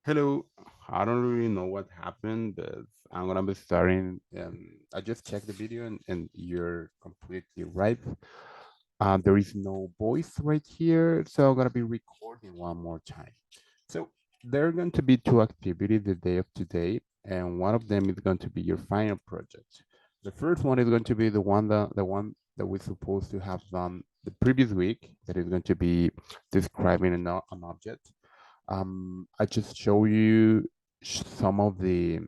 Hello. I don't really know what happened, but I'm gonna be starting. I just checked the video, and you're completely right. There is no voice right here, so I'm gonna be recording one more time. So there are going to be two activities the day of today, and one of them is going to be your final project. The first one is going to be the one that we're supposed to have done the previous week. That is going to be describing an object. I just show you some of the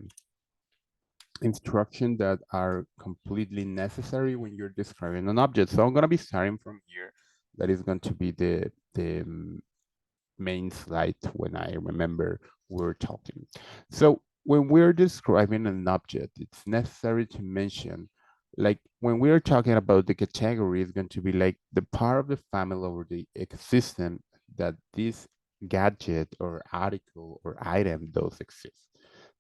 instructions that are completely necessary when you're describing an object. So I'm gonna be starting from here. That is going to be the main slide when I remember we're talking. So when we're describing an object, it's necessary to mention, like when we're talking about the category, it's going to be like the part of the family or the ecosystem that this gadget or article or item does exist.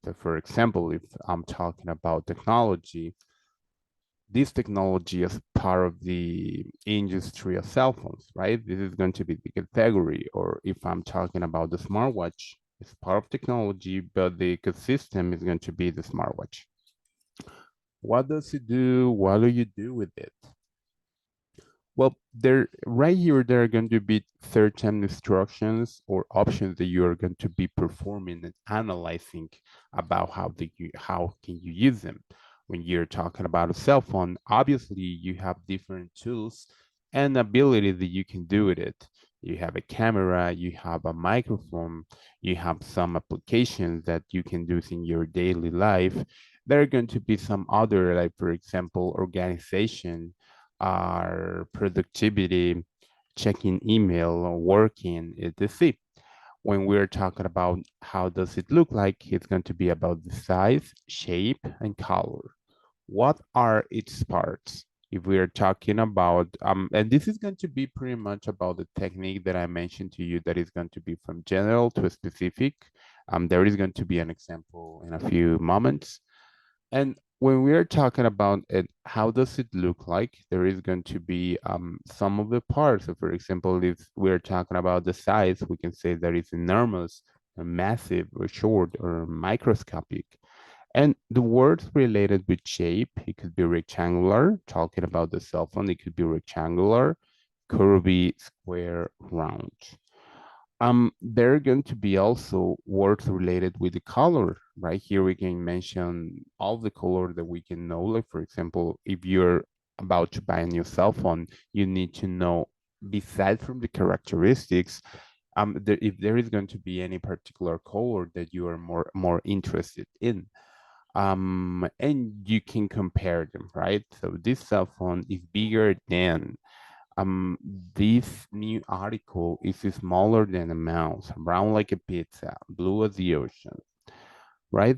So for example, if I'm talking about technology, this technology is part of the industry of cell phones, right? This is going to be the category. Or if I'm talking about the smartwatch, it's part of technology, but the ecosystem is going to be the smartwatch. What does it do? What do you do with it? Well, there right here, there are going to be certain instructions or options that you are going to be performing and analyzing about how can you use them. When you're talking about a cell phone, obviously you have different tools and abilities that you can do with it. You have a camera, you have a microphone, you have some applications that you can do in your daily life. There are going to be some other, like for example, organization, our productivity, checking email, or working, etc. When we're talking about how does it look like, it's going to be about the size, shape, and color. What are its parts? If we are talking about, and this is going to be pretty much about the technique that I mentioned to you, that is going to be from general to specific. There is going to be an example in a few moments. And when we are talking about it, how does it look like? There is going to be some of the parts. So, for example, if we're talking about the size, we can say that it's enormous, or massive, or short, or microscopic. And the words related with shape, it could be rectangular. Talking about the cell phone, it could be rectangular, curvy, square, round. There are going to be also words related with the color. Right here, we can mention all the color that we can know. Like, for example, if you're about to buy a new cell phone, you need to know, besides from the characteristics, if there is going to be any particular color that you are more interested in. And you can compare them, right? So this cell phone is bigger than, um, this new article is smaller than a mouse, brown like a pizza, blue as the ocean, right?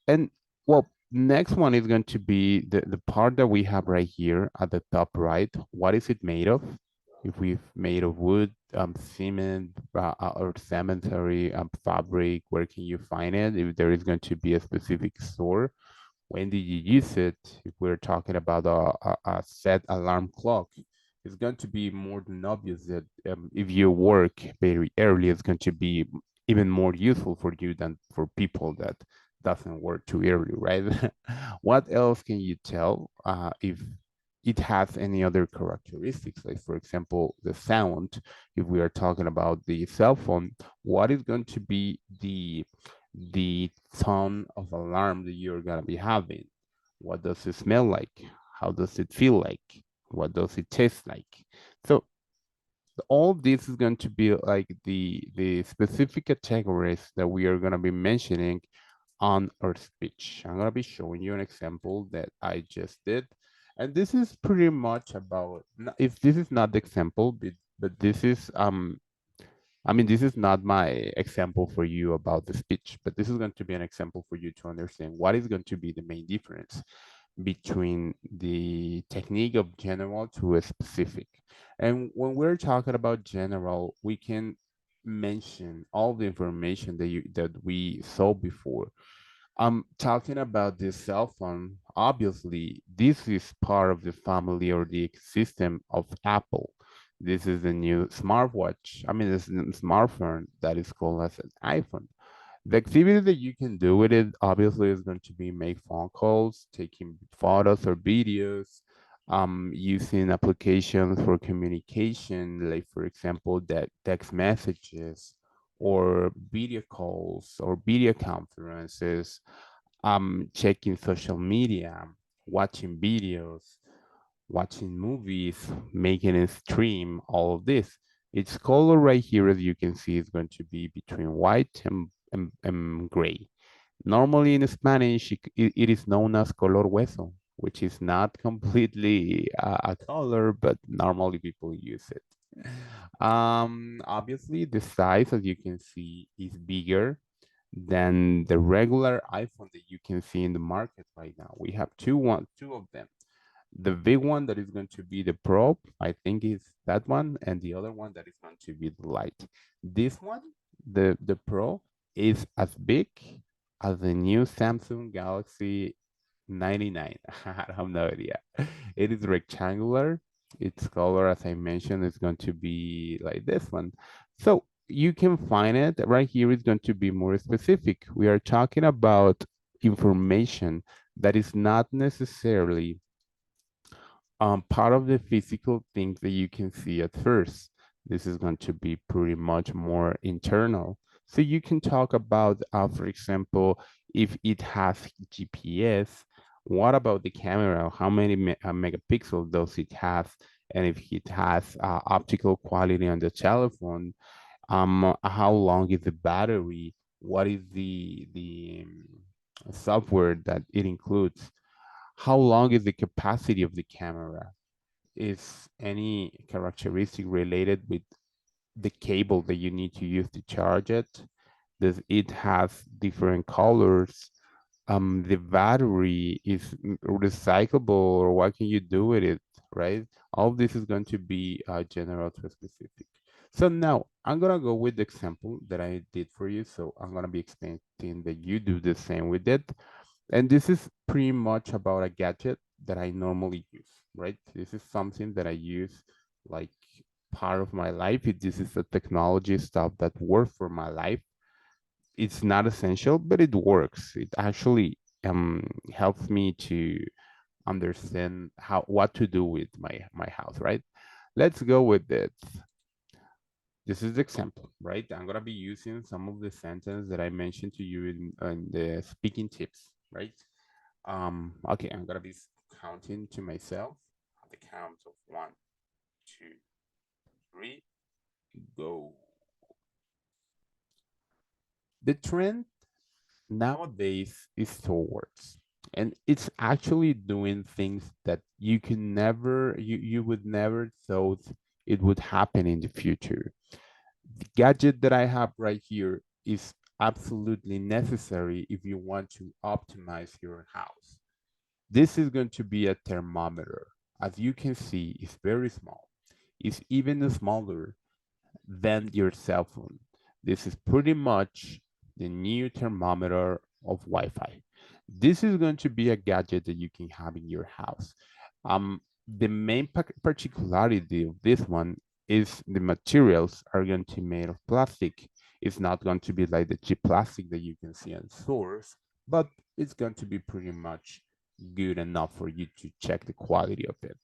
And well, next one is going to be the part that we have right here at the top right. What is it made of? If we've made of wood, cement, or cemetery, fabric, where can you find it? If there is going to be a specific store, when did you use it? If we're talking about a set alarm clock, it's going to be more than obvious that, if you work very early, it's going to be even more useful for you than for people that doesn't work too early, right? What else can you tell, if it has any other characteristics? Like, for example, the sound. If we are talking about the cell phone, what is going to be the tone of alarm that you're gonna be having? What does it smell like? How does it feel like? What does it taste like? So all this is going to be like the specific categories that we are gonna be mentioning on our speech. I'm gonna be showing you an example that I just did, and this is pretty much about. If this is not the example, but this is I mean, this is not my example for you about the speech, but this is going to be an example for you to understand what is going to be the main difference between the technique of general to a specific. And when we're talking about general, we can mention all the information that we saw before. I'm talking about the cell phone. Obviously, this is part of the family or the ecosystem of Apple. This is the new smartwatch. I mean, this is a smartphone that is called as an iPhone. The activity that you can do with it obviously is going to be make phone calls, taking photos or videos, using applications for communication, like for example, that text messages or video calls or video conferences, checking social media, watching videos, watching movies, making a stream, all of this. Its color right here, as you can see, is going to be between white and gray. Normally in Spanish, it is known as color hueso, which is not completely a color, but normally people use it. Obviously, the size, as you can see, is bigger than the regular iPhone that you can see in the market right now. We have two of them. The big one that is going to be the Pro, I think is that one, and the other one that is going to be the Lite. This one, the Pro, is as big as the new Samsung Galaxy 99. I have no idea. It is rectangular. Its color, as I mentioned, is going to be like this one. So you can find it right here. Is going to be more specific. We are talking about information that is not necessarily part of the physical things that you can see at first. This is going to be pretty much more internal. So you can talk about, for example, if it has GPS, what about the camera? How many megapixels does it have? And if it has optical quality on the telephone, how long is the battery? What is the software that it includes? How long is the capacity of the camera? Is any characteristic related with the cable that you need to use to charge it? Does it have different colors? The battery is recyclable, or what can you do with it, right? All this is going to be general to specific. So now I'm gonna go with the example that I did for you. So I'm gonna be expecting that you do the same with it. And this is pretty much about a gadget that I normally use, right? This is something that I use like part of my life. This is the technology stuff that works for my life. It's not essential, but it works. It actually helps me to understand what to do with my house, right? Let's go with it. This is the example, right? I'm gonna be using some of the sentence that I mentioned to you in the speaking tips, right? Okay, I'm gonna be counting to myself at the count of 1, 2, 3, go. The trend nowadays is towards, and it's actually doing things that you would never thought it would happen in the future. The gadget that I have right here is absolutely necessary if you want to optimize your house. This is going to be a thermometer. As you can see, it's very small. It's even smaller than your cell phone. This is pretty much the new thermometer of Wi-Fi. This is going to be a gadget that you can have in your house. The main particularity of this one is the materials are going to be made of plastic. It's not going to be like the cheap plastic that you can see in stores, but it's going to be pretty much good enough for you to check the quality of it.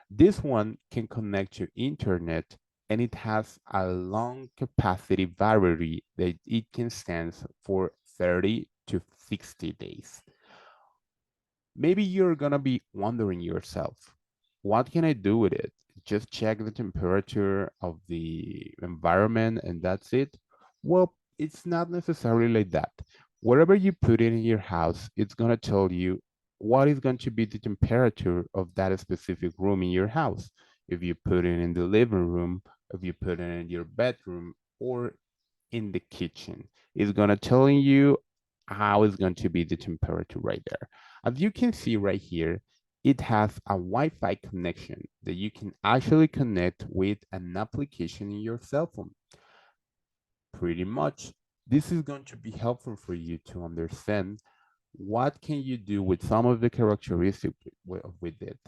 This one can connect to internet, and it has a long capacity battery that it can stand for 30 to 60 days. Maybe you're gonna be wondering yourself, what can I do with it? Just check the temperature of the environment and that's it? Well, it's not necessarily like that. Whatever you put in your house, it's gonna tell you what is going to be the temperature of that specific room in your house. If you put it in the living room, if you put it in your bedroom, or in the kitchen. It's gonna tell you how it's going to be the temperature right there. As you can see right here, it has a Wi-Fi connection that you can actually connect with an application in your cell phone. Pretty much, this is going to be helpful for you to understand what can you do with some of the characteristics with it.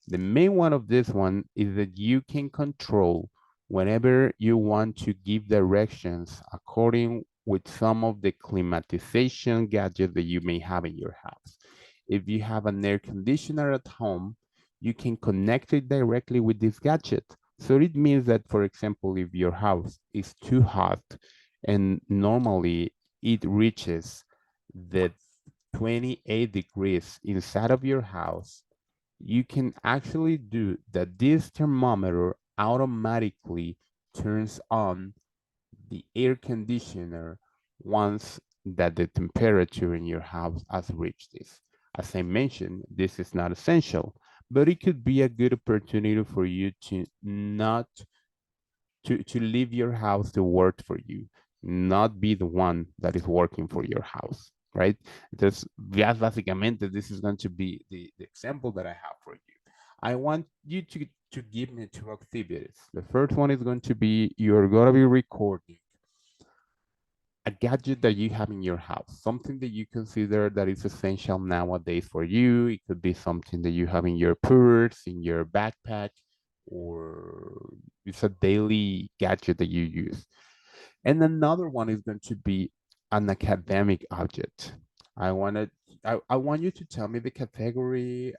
The main one of this one is that you can control whenever you want to give directions according with some of the climatization gadgets that you may have in your house. If you have an air conditioner at home, you can connect it directly with this gadget. So it means that, for example, if your house is too hot and normally it reaches the 28 degrees inside of your house, you can actually do that. This thermometer automatically turns on the air conditioner once that the temperature in your house has reached this. As I mentioned, this is not essential, but it could be a good opportunity for you to not to leave your house to work for you, not be the one that is working for your house, right? Entonces, ya básicamente, this is going to be the example that I have for you. I want you to give me two activities. The first one is going to be you're going to be recording a gadget that you have in your house, something that you consider that is essential nowadays for you. It could be something that you have in your purse, in your backpack, or it's a daily gadget that you use. And another one is going to be an academic object. I wanted, I want you to tell me the category,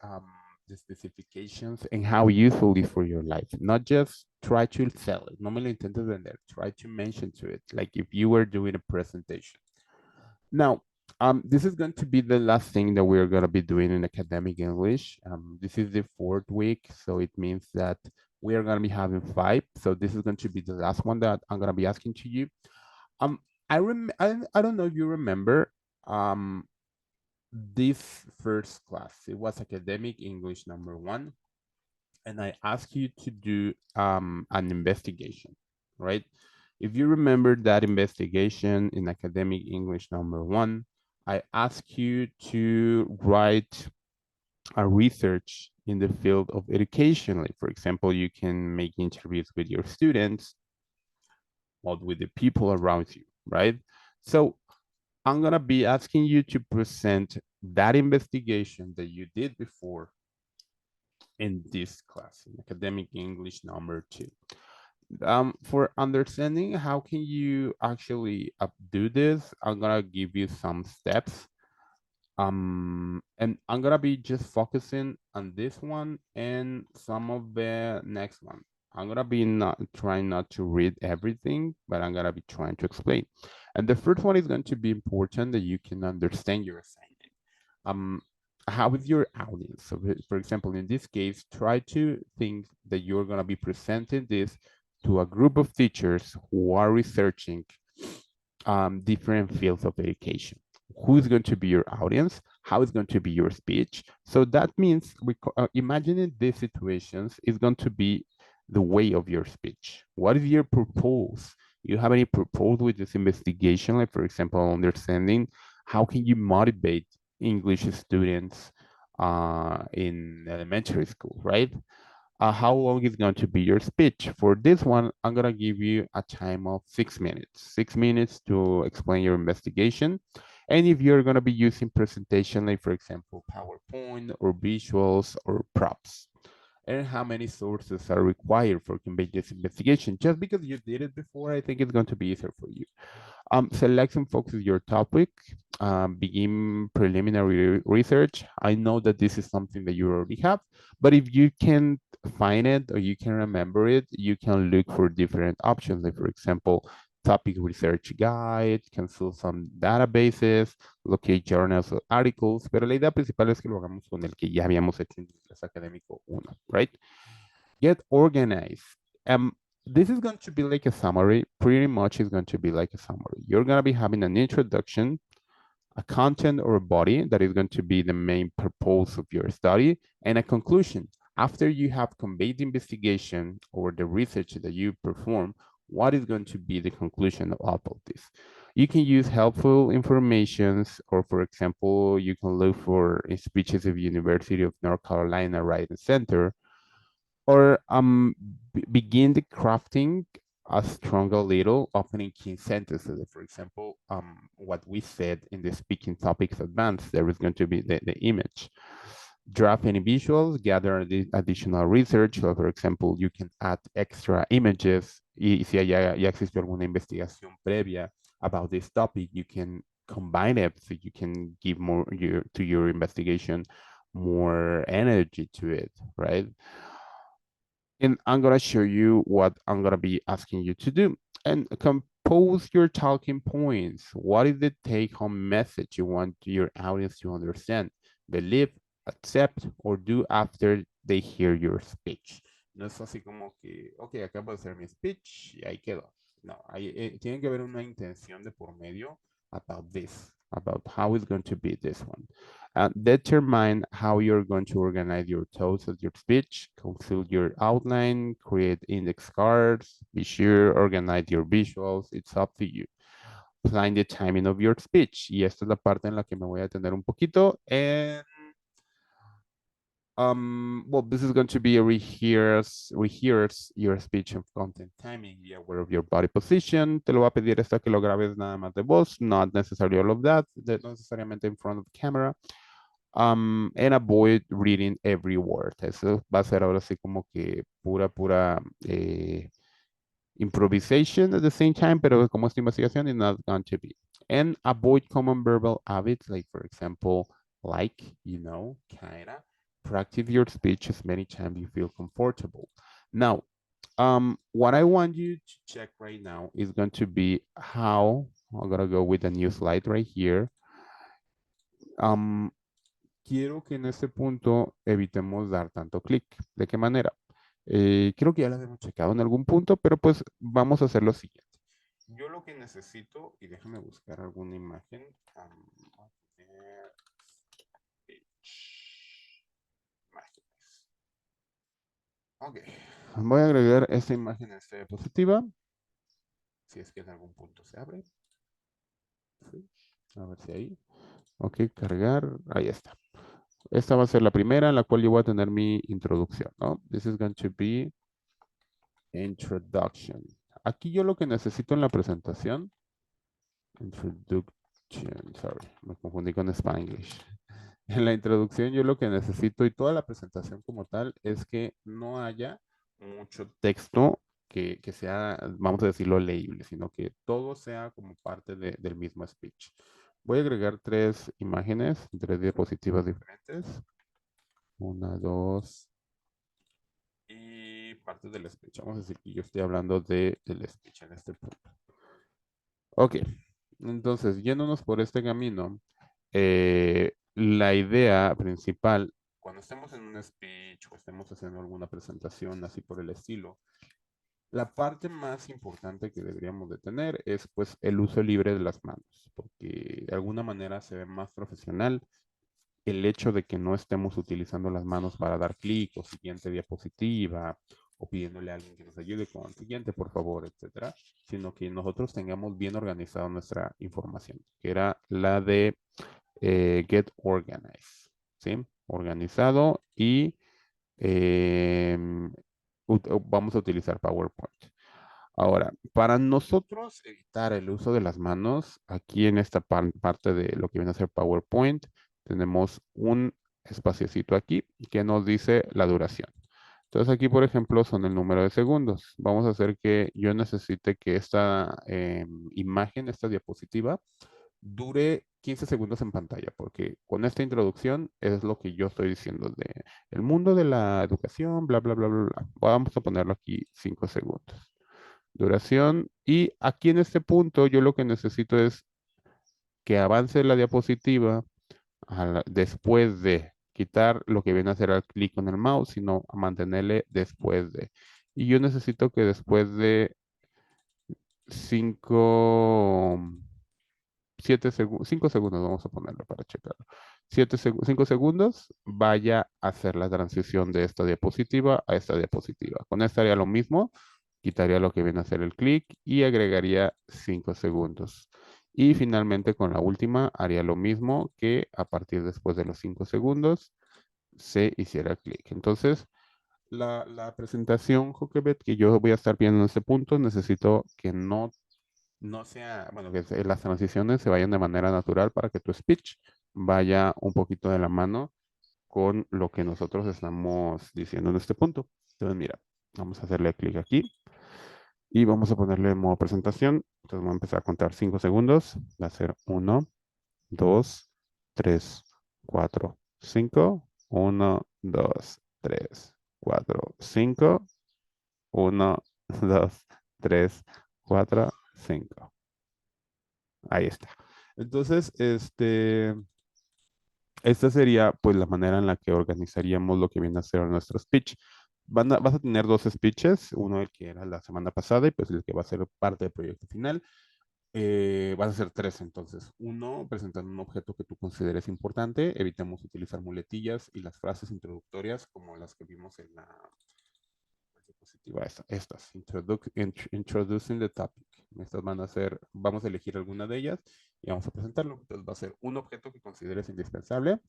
the specifications, and how useful it is for your life. Not just try to sell it. No me lo intentes vender. Try to mention to it, like if you were doing a presentation. Now, this is going to be the last thing that we're going to be doing in academic English. This is the fourth week, so it means that we are going to be having five. So this is going to be the last one that I'm going to be asking to you. Um, I don't know if you remember this first class. It was academic English number one, and I asked you to do an investigation, right? If you remember that investigation in academic English number one, I asked you to write a research in the field of education. Like, for example, you can make interviews with your students or with the people around you, right? So I'm gonna be asking you to present that investigation that you did before in this class, in academic English number two. For understanding how can you actually do this, I'm gonna give you some steps. And I'm gonna be just focusing on this one and some of the next one. I'm gonna be not trying not to read everything, but I'm gonna be trying to explain. And the first one is going to be important that you can understand your assignment. Um, how is your audience? So, for example, in this case, try to think that you're gonna be presenting this to a group of teachers who are researching different fields of education. Who's going to be your audience? How is going to be your speech? So that means imagining these situations is going to be the way of your speech. What is your purpose? You have any purpose with this investigation? Like, for example, understanding how can you motivate English students in elementary school, right? How long is going to be your speech? For this one, I'm gonna give you a time of 6 minutes. 6 minutes to explain your investigation. And if you're gonna be using presentation, like for example, PowerPoint or visuals or props, and how many sources are required for conveying this investigation. Just because you did it before, I think it's going to be easier for you. Select and focus your topic. Begin preliminary research. I know that this is something that you already have, but if you can find it or you can remember it, you can look for different options. Like, for example, topic research guide, consult some databases, locate journals or articles, pero la idea principal es que lo hagamos con el que ya habíamos hecho en inglés académico 1, right? Get organized. This is going to be like a summary. Pretty much is going to be like a summary. You're going to be having an introduction, a content or a body that is going to be the main purpose of your study, and a conclusion. After you have conveyed the investigation or the research that you perform, what is going to be the conclusion of all of this? You can use helpful informations, or for example, you can look for speeches of University of North Carolina Writing Center, or begin the crafting a stronger little opening key sentences. For example, what we said in the speaking topics advanced, there is going to be the image. draft any visuals, gather additional research. So, for example, you can add extra images. Y si ya existió alguna investigación previa about this topic, you can combine it so you can give more to your investigation more energy to it, right? And I'm gonna show you what I'm gonna be asking you to do. And compose your talking points. What is the take-home message you want your audience to understand, believe, accept, or do after they hear your speech? No es así como que, ok, acabo de hacer mi speech y ahí quedó. No, tiene que haber una intención de por medio about this, about how it's going to be this one. Determine how you're going to organize your thoughts of your speech, conclude your outline, create index cards, be sure, organize your visuals, it's up to you. Plan the timing of your speech. Y esta es la parte en la que me voy a detener un poquito. And well, this is going to be a rehearse your speech of content timing. Be aware of your body position. Te lo va a pedir esta que lo grabes nada más de voz, not necessarily all of that, not necessariamente in front of the camera. And avoid reading every word. Eso va a ser ahora sí como que pura improvisation at the same time, pero como esta investigación is not going to be. And avoid common verbal habits, like for example, like, you know, kinda. Practice your speech as many times you feel comfortable. Now, what I want you to check right now is going to be how, I'm gonna go with a new slide right here. Quiero que en este punto evitemos dar tanto clic. ¿De qué manera? Creo que ya lo habíamos checado en algún punto, pero pues vamos a hacer lo siguiente. Yo lo que necesito, y déjame buscar alguna imagen. Imágenes. Ok. Voy a agregar esta imagen a esta diapositiva. Si es que en algún punto se abre. Sí. A ver si ahí. Ok, cargar. Ahí está. Esta va a ser la primera en la cual yo voy a tener mi introducción, ¿no? This is going to be introduction. Aquí yo lo que necesito en la presentación, introduction, sorry, me confundí con Spanglish. En la introducción yo lo que necesito y toda la presentación como tal es que no haya mucho texto que sea, vamos a decirlo, leíble, sino que todo sea como parte del mismo speech. Voy a agregar tres imágenes, tres diapositivas diferentes. Una, dos, y parte del speech. Vamos a decir que yo estoy hablando del speech en este punto. Ok, entonces, yéndonos por este camino, la idea principal, cuando estemos en un speech o estemos haciendo alguna presentación así por el estilo, la parte más importante que deberíamos de tener es pues el uso libre de las manos, porque de alguna manera se ve más profesional el hecho de que no estemos utilizando las manos para dar clic o siguiente diapositiva o pidiéndole a alguien que nos ayude con siguiente, por favor, etcétera, sino que nosotros tengamos bien organizada nuestra información, que era la de get organized, ¿sí? Organizado y vamos a utilizar PowerPoint. Ahora, para nosotros evitar el uso de las manos, aquí en esta parte de lo que viene a ser PowerPoint, tenemos un espaciocito aquí que nos dice la duración. Entonces aquí, por ejemplo, son el número de segundos. Vamos a hacer que yo necesite que esta imagen, esta diapositiva, dure 15 segundos en pantalla, porque con esta introducción es lo que yo estoy diciendo de el mundo de la educación, bla, bla, bla, bla, bla. Vamos a ponerlo aquí 5 segundos. Duración. Y aquí en este punto yo lo que necesito es que avance la diapositiva después de quitar lo que viene a hacer al clic con el mouse, sino a mantenerle después de. Y yo necesito que después de 5 5 segundos, vamos a ponerlo para checarlo. 5 segundos, vaya a hacer la transición de esta diapositiva a esta diapositiva. Con esta haría lo mismo, quitaría lo que viene a hacer el clic y agregaría 5 segundos. Y finalmente con la última haría lo mismo que a partir después de los 5 segundos se hiciera clic. Entonces, la presentación, Joquebet, que yo voy a estar viendo en este punto, necesito que no sea, bueno, que las transiciones se vayan de manera natural para que tu speech vaya un poquito de la mano con lo que nosotros estamos diciendo en este punto. Entonces, mira, vamos a hacerle clic aquí y vamos a ponerle modo presentación. Entonces, voy a empezar a contar 5 segundos. Va a ser 1, 2, 3, 4, 5. 1, 2, 3, 4, 5. 1, 2, 3, 4, 5. Ahí está. Entonces, esta sería pues la manera en la que organizaríamos lo que viene a ser nuestro speech. Vas a tener dos speeches, uno el que era la semana pasada y pues el que va a ser parte del proyecto final. Vas a hacer tres entonces. Uno, presentando un objeto que tú consideres importante. Evitemos utilizar muletillas y las frases introductorias como las que vimos en la diapositiva estas. Introducing the topic. Estas van a ser, vamos a elegir alguna de ellas y vamos a presentarlo. Entonces va a ser un objeto que consideres indispensable.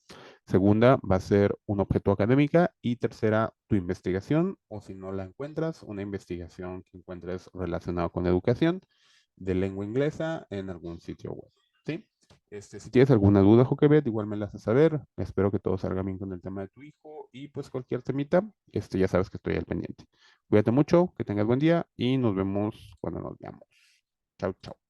Segunda va a ser un objeto académica y tercera tu investigación o si no la encuentras, una investigación que encuentres relacionada con educación de lengua inglesa en algún sitio web. ¿Sí? Si tienes alguna duda, Joquebed, igual me la haces saber. Espero que todo salga bien con el tema de tu hijo y pues cualquier temita, ya sabes que estoy al pendiente. Cuídate mucho, que tengas buen día y nos vemos cuando nos veamos. Chao, chao.